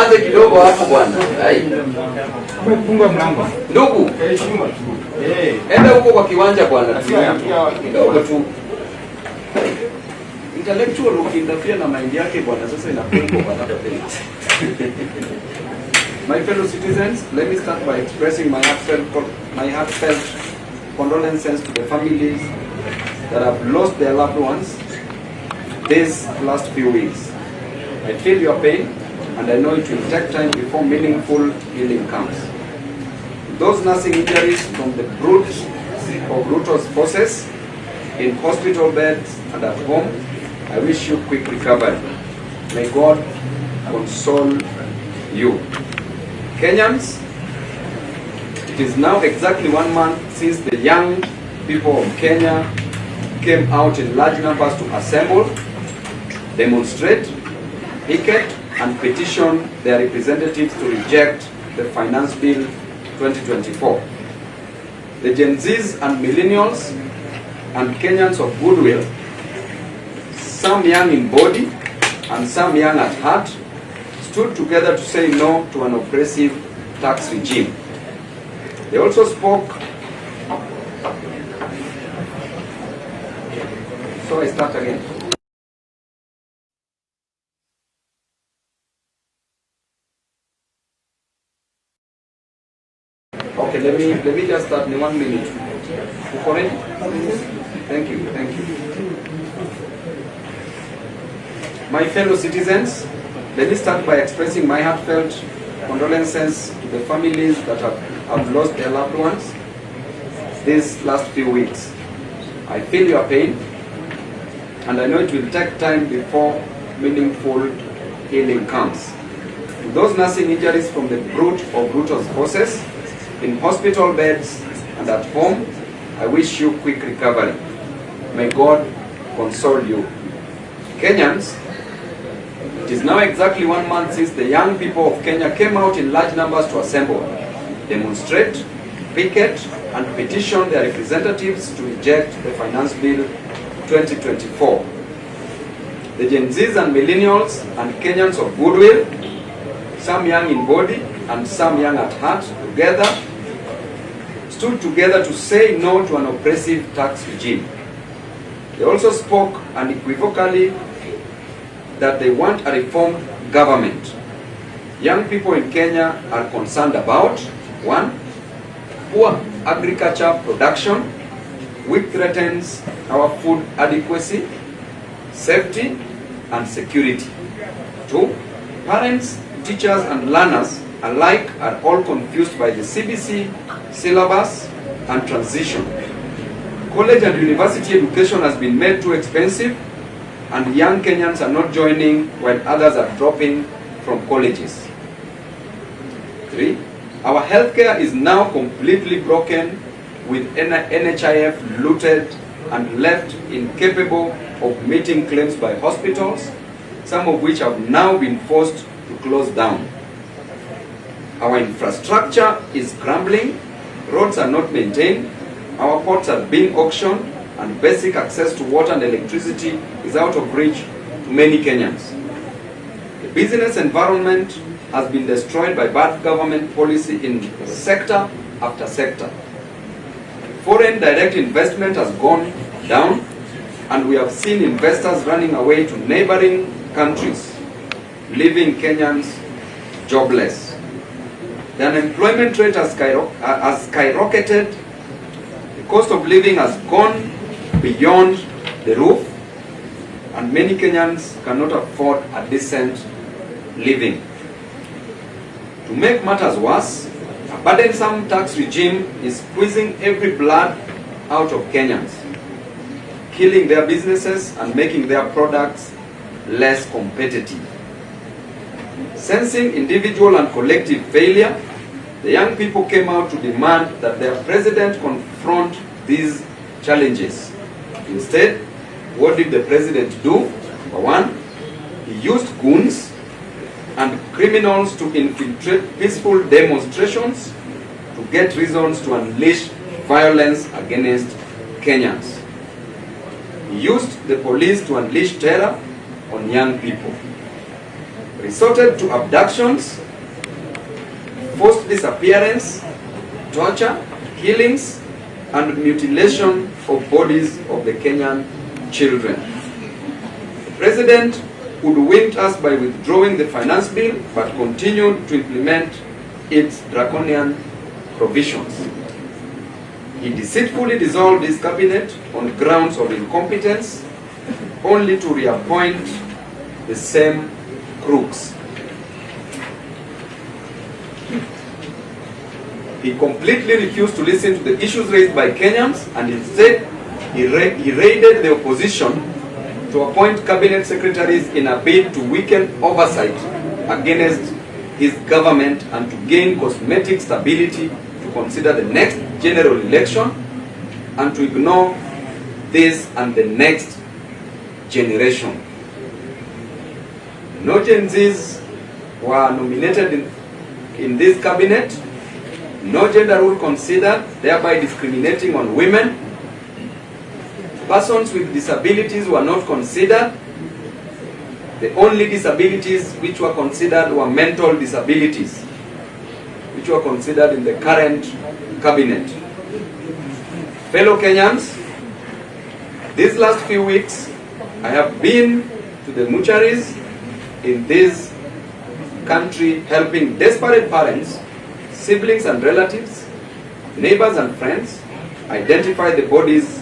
Unyamaze kidogo hapo bwana. Funga mlango. Ndugu. Enda huko kwa kiwanja bwana. Kidogo tu. Intellectual ukiinterfere na mind yake bwana sasa inakuwa bwana. My fellow citizens, let me start by expressing my heartfelt condolences to the families that have lost their loved ones these last few weeks. I feel your pain, and I know it will take time before meaningful healing comes. Those nursing injuries from the brunt of Ruto's forces in hospital beds and at home, I wish you quick recovery. May God console you. Kenyans, it is now exactly 1 month since the young people of Kenya came out in large numbers to assemble, demonstrate, picket, and petition their representatives to reject the Finance Bill 2024. The Gen Zs and Millennials and Kenyans of goodwill, some young in body and some young at heart, stood together to say no to an oppressive tax regime. They also spoke. So I start again. Okay, let me just start in 1 minute. Correct? Thank you. My fellow citizens, let me start by expressing my heartfelt condolences to the families that have lost their loved ones these last few weeks. I feel your pain, and I know it will take time before meaningful healing comes. To those nursing injuries from the brunt of Ruto's forces in hospital beds and at home, I wish you quick recovery. May God console you. Kenyans, it is now exactly 1 month since the young people of Kenya came out in large numbers to assemble, demonstrate, picket, and petition their representatives to reject the Finance Bill 2024. The Gen Zs and Millennials and Kenyans of goodwill, some young in body and some young at heart, together stood together to say no to an oppressive tax regime. They also spoke unequivocally that they want a reformed government. Young people in Kenya are concerned about 1. Poor agriculture production, which threatens our food adequacy, safety, and security. 2. Parents, teachers, and learners alike are all confused by the CBC syllabus and transition. College and university education has been made too expensive, and young Kenyans are not joining while others are dropping from colleges. 3. Our healthcare is now completely broken, with NHIF looted and left incapable of meeting claims by hospitals, some of which have now been forced to close down. Our infrastructure is crumbling, roads are not maintained, our ports are being auctioned, and basic access to water and electricity is out of reach to many Kenyans. The business environment has been destroyed by bad government policy in sector after sector. Foreign direct investment has gone down, and we have seen investors running away to neighboring countries, leaving Kenyans jobless. The unemployment rate has skyrocketed, the cost of living has gone beyond the roof, and many Kenyans cannot afford a decent living. To make matters worse, a burdensome tax regime is squeezing every blood out of Kenyans, killing their businesses and making their products less competitive. Sensing individual and collective failure, the young people came out to demand that their president confront these challenges. Instead, what did the president do? For one, he used goons and criminals to infiltrate peaceful demonstrations to get reasons to unleash violence against Kenyans. He used the police to unleash terror on young people. resorted to abductions, forced disappearance, torture, killings, and mutilation of bodies of the Kenyan children. The president would wind us by withdrawing the finance bill, but continued to implement its draconian provisions. He deceitfully dissolved his cabinet on grounds of incompetence, only to reappoint the same crooks. He completely refused to listen to the issues raised by Kenyans, and instead he raided the opposition to appoint cabinet secretaries in a bid to weaken oversight against his government and to gain cosmetic stability, to consider the next general election and to ignore this and the next generation. No Gen Zs were nominated in this cabinet. No gender rule considered, thereby discriminating on women. Persons with disabilities were not considered. The only disabilities which were considered were mental disabilities, which were considered in the current cabinet. Fellow Kenyans, these last few weeks, I have been to the mortuaries in this country helping desperate parents, siblings and relatives, neighbors and friends identify the bodies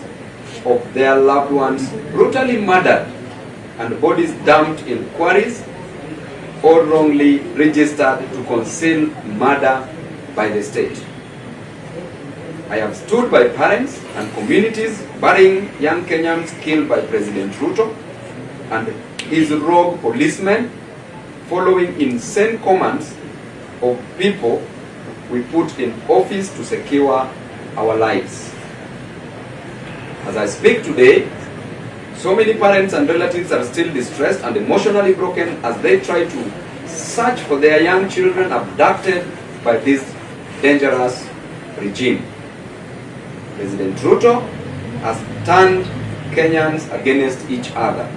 of their loved ones brutally murdered and bodies dumped in quarries or wrongly registered to conceal murder by the state. I have stood by parents and communities burying young Kenyans killed by President Ruto and his rogue policemen, following insane commands of people we put in office to secure our lives. As I speak today, so many parents and relatives are still distressed and emotionally broken as they try to search for their young children abducted by this dangerous regime. President Ruto has turned Kenyans against each other.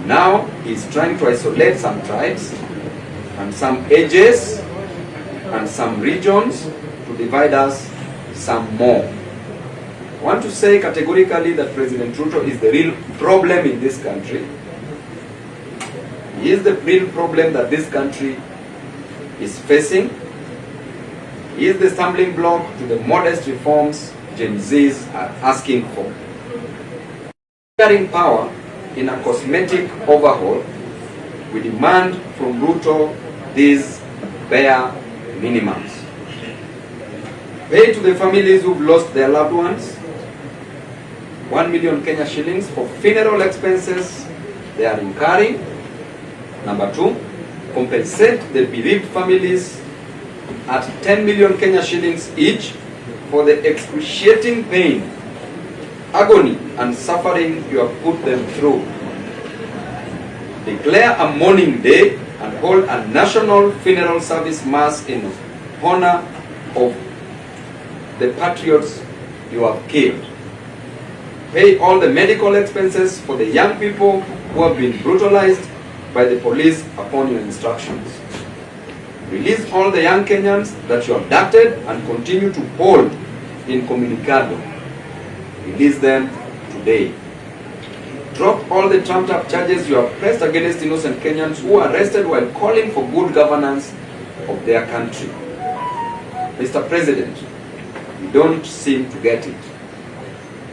Now he is trying to isolate some tribes and some ages and some regions to divide us some more. I want to say categorically that President Ruto is the real problem in this country. He is the real problem that this country is facing. He is the stumbling block to the modest reforms Gen Zs are asking for. Sharing power in a cosmetic overhaul, we demand from Ruto these bare minimums. Pay to the families who've lost their loved ones 1 million Kenya shillings for funeral expenses they are incurring. Number 2, compensate the bereaved families at 10 million Kenya shillings each for the excruciating pain, agony, and suffering you have put them through. Declare a mourning day and hold a national funeral service mass in honor of the patriots you have killed. Pay all the medical expenses for the young people who have been brutalized by the police upon your instructions. Release all the young Kenyans that you abducted and continue to hold incommunicado. Release them today. Drop all the trumped-up charges you have pressed against innocent Kenyans who are arrested while calling for good governance of their country. Mr. President, you don't seem to get it.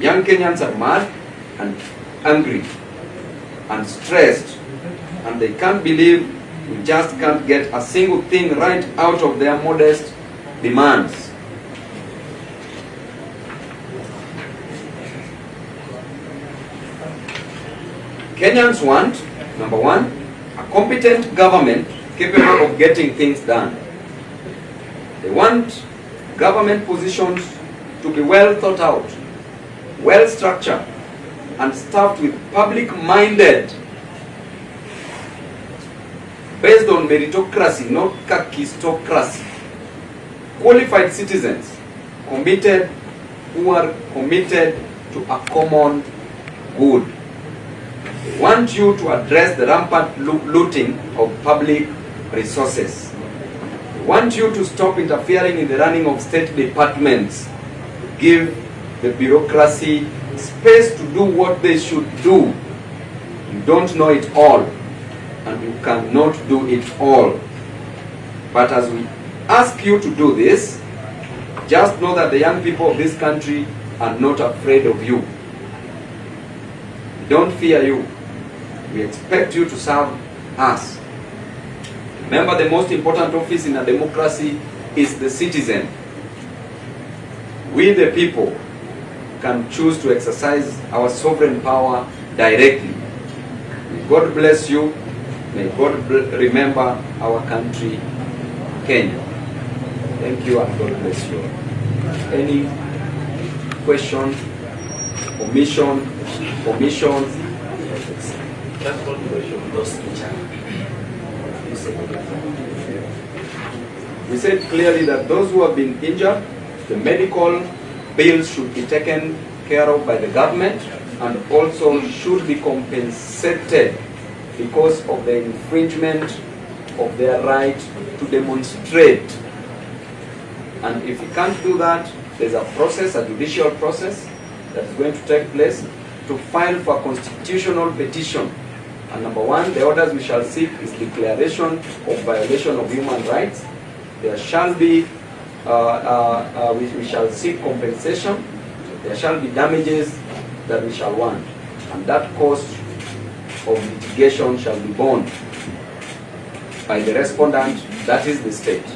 Young Kenyans are mad and angry and stressed, and they can't believe we just can't get a single thing right out of their modest demands. Kenyans want, number 1, a competent government capable of getting things done. They want government positions to be well thought out, well structured, and staffed with public-minded, based on meritocracy, not kakistocracy, qualified citizens who are committed to a common good. want you to address the rampant looting of public resources. We want you to stop interfering in the running of state departments. Give the bureaucracy space to do what they should do. You don't know it all, and you cannot do it all. But as we ask you to do this, just know that the young people of this country are not afraid of you. We don't fear you. We expect you to serve us. Remember, the most important office in a democracy is the citizen. We, the people, can choose to exercise our sovereign power directly. May God bless you. May God remember our country, Kenya. Thank you, and God bless you. Any question, omission? We said clearly that those who have been injured, the medical bills should be taken care of by the government, and also should be compensated because of the infringement of their right to demonstrate. And if you can't do that, there's a process, a judicial process, that is going to take place to file for a constitutional petition. And number one, the orders we shall seek is declaration of violation of human rights. There shall be, we shall seek compensation. There shall be damages that we shall want. And that cost of litigation shall be borne by the respondent, that is the state.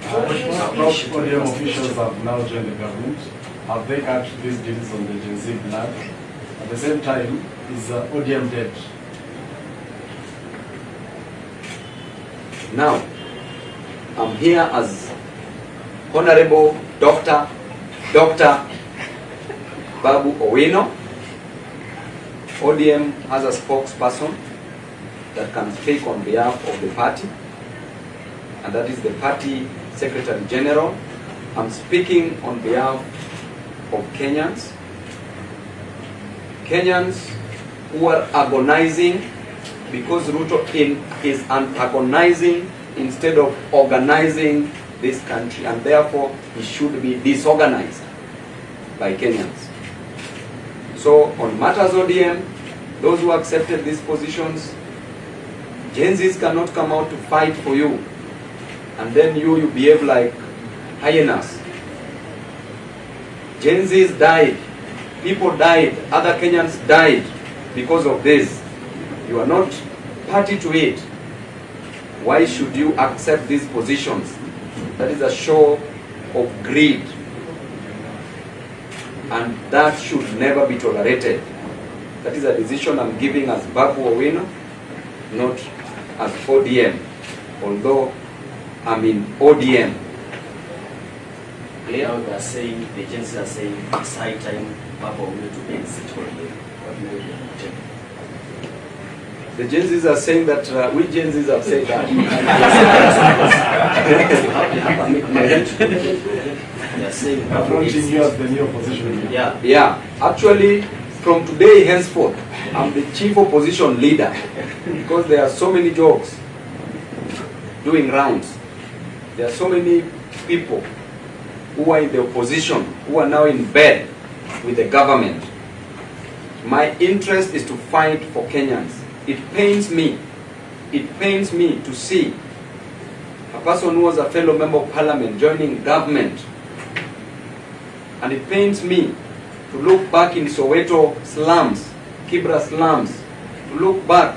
ODM officials have now joined the government. Have they cut these deals on the Gen Z blood? At the same time, is ODM dead? Now, I'm here as Honorable Dr. Babu Owino. ODM has a spokesperson that can speak on behalf of the party, and that is the party Secretary General. I'm speaking on behalf of Kenyans. Kenyans who are agonizing because Ruto is antagonizing instead of organizing this country, and therefore he should be disorganized by Kenyans. So on matters ODM, those who accepted these positions, Gen Zs cannot come out to fight for you, and then you behave like hyenas. Gen Zs died, people died, other Kenyans died because of this. You are not party to it. Why should you accept these positions? That is a show of greed, and that should never be tolerated. That is a decision I'm giving as Babu Owino, not as ODM, although I'm in ODM. Now they are saying, the agencies are saying it's high time Babu Owino to exit ODM. What do you think? The Gen Zs are saying that, we Gen Zs have said that. They are saying Affronting you as the new opposition. Yeah. Yeah, actually, from today henceforth, I'm the chief opposition leader because there are so many jokes doing rounds. There are so many people who are in the opposition who are now in bed with the government. My interest is to fight for Kenyans. It pains me to see a person who was a fellow member of parliament joining government. And it pains me to look back in Soweto slums, Kibra slums, to look back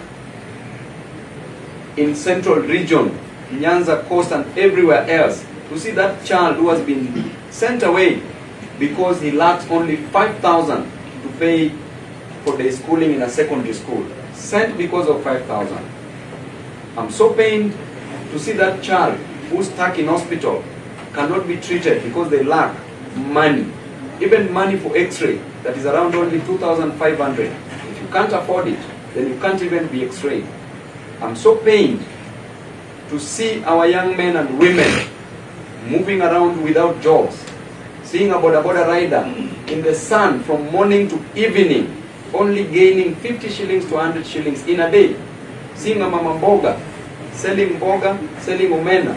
in central region, Nyanza coast and everywhere else, to see that child who has been sent away because he lacks only 5,000 to pay for their schooling in a secondary school. Sent because of 5,000. I'm so pained to see that child who's stuck in hospital cannot be treated because they lack money. Even money for x-ray that is around only 2,500. If you can't afford it, then you can't even be x-rayed. I'm so pained to see our young men and women moving around without jobs, seeing a boda boda rider in the sun from morning to evening, only gaining 50 shillings to 100 shillings in a day. Seeing a mama mboga, selling omena,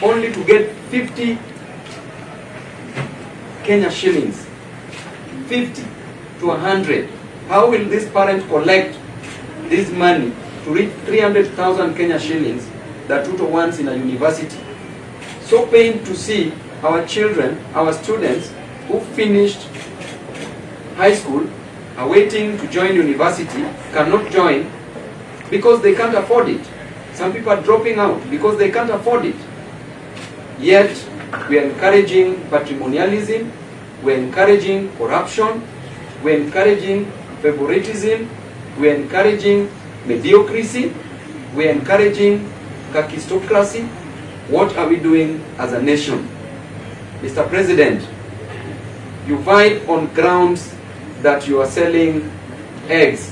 only to get 50 Kenya shillings, 50 to 100. How will this parent collect this money to reach 300,000 Kenya shillings that Ruto wants in a university? So pained to see our children, our students who finished high school, are waiting to join university, cannot join because they can't afford it. Some people are dropping out because they can't afford it. Yet, we are encouraging patrimonialism, we are encouraging corruption, we are encouraging favoritism, we are encouraging mediocrity, we are encouraging kakistocracy. What are we doing as a nation? Mr. President, you fight on grounds that you are selling eggs,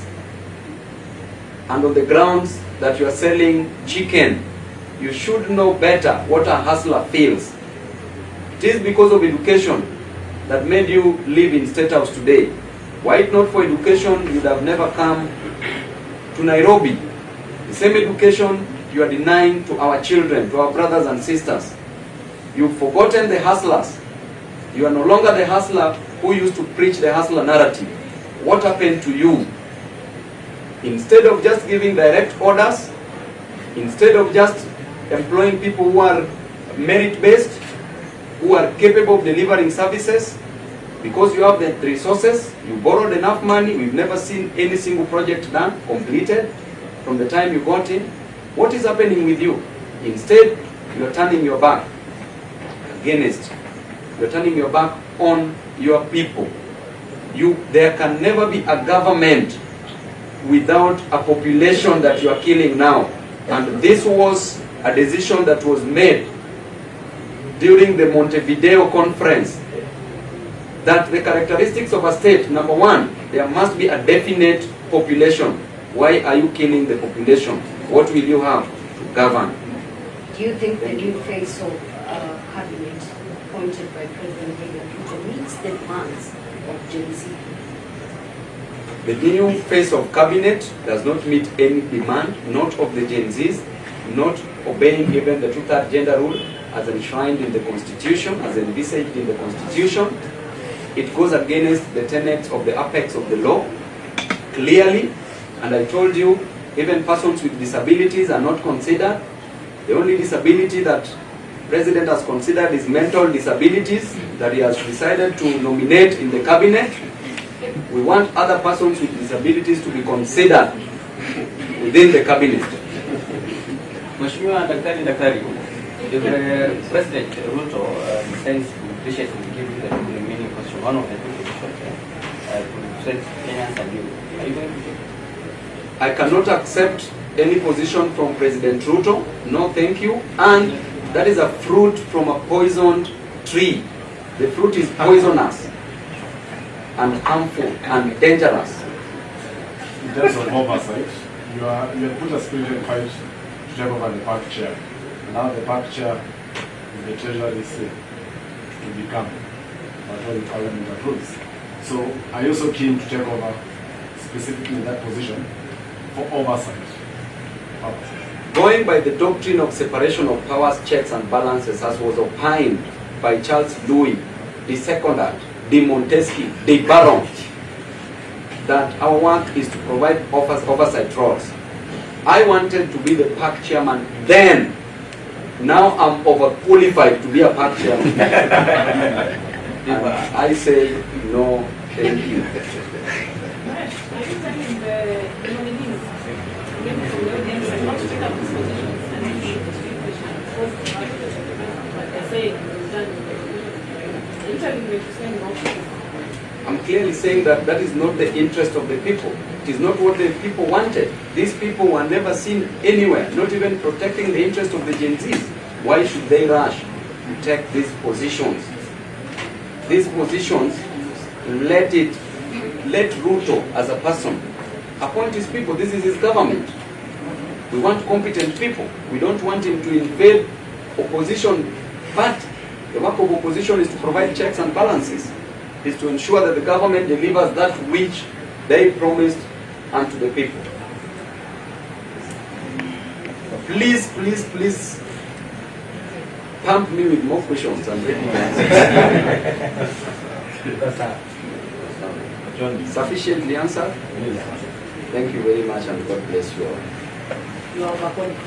and on the grounds that you are selling chicken. You should know better what a hustler feels. It is because of education that made you live in State House today. Were it not for education, you would have never come to Nairobi. The same education you are denying to our children, to our brothers and sisters. You've forgotten the hustlers. You are no longer the hustler who used to preach the hustler narrative. What happened to you? Instead of just giving direct orders, instead of just employing people who are merit-based, who are capable of delivering services, because you have the resources, you borrowed enough money, we've never seen any single project done, completed, from the time you got in. What is happening with you? Instead, you are turning your back against, you are turning your back on your people. There can never be a government without a population that you are killing now. And this was a decision that was made during the Montevideo conference, that the characteristics of a state, number one, there must be a definite population. Why are you killing the population? What will you have to govern? Do you think the new face of cabinet appointed by President Ruto meets the demands of Gen Z? The new face of cabinet does not meet any demand, not of the Gen Zs, not obeying even the two-third gender rule as enshrined in the Constitution, as envisaged in the Constitution. It goes against the tenets of the apex of the law, clearly. And I told you, even persons with disabilities are not considered. The only disability that President has considered is mental disabilities that he has decided to nominate in the cabinet. We want other persons with disabilities to be considered within the cabinet. Mheshimiwa Daktari, if President Ruto sends grievances to give you the remaining question, one of the two questions to send Kenyans and you, are you going to take it? I cannot accept any position from President Ruto. No, thank you. And that is a fruit from a poisoned tree. The fruit is poisonous and harmful and dangerous. In terms of oversight, you have put a spirited fight to take over the park chair. Now the park chair is the treasury say to become whatever the parliament approves. So are you also keen to take over specifically in that position for oversight? Going by the doctrine of separation of powers, checks and balances as was opined by Charles Louis, the Secondant, de Montesquieu, de Baron, that our work is to provide oversight roles. I wanted to be the park chairman then. Now I'm overqualified to be a park chairman. And I say no, thank you. I'm clearly saying that that is not the interest of the people. It is not what the people wanted. These people were never seen anywhere, not even protecting the interest of the Gen Zs. Why should they rush to take these positions? These positions, let Ruto as a person appoint his people. This is his government. We want competent people. We don't want him to invade opposition. But the work of opposition is to provide checks and balances, is to ensure that the government delivers that which they promised unto the people. Please, please, please pump me with more questions and ready to answer. Sufficiently answered? Thank you very much and God bless you all. You are welcome.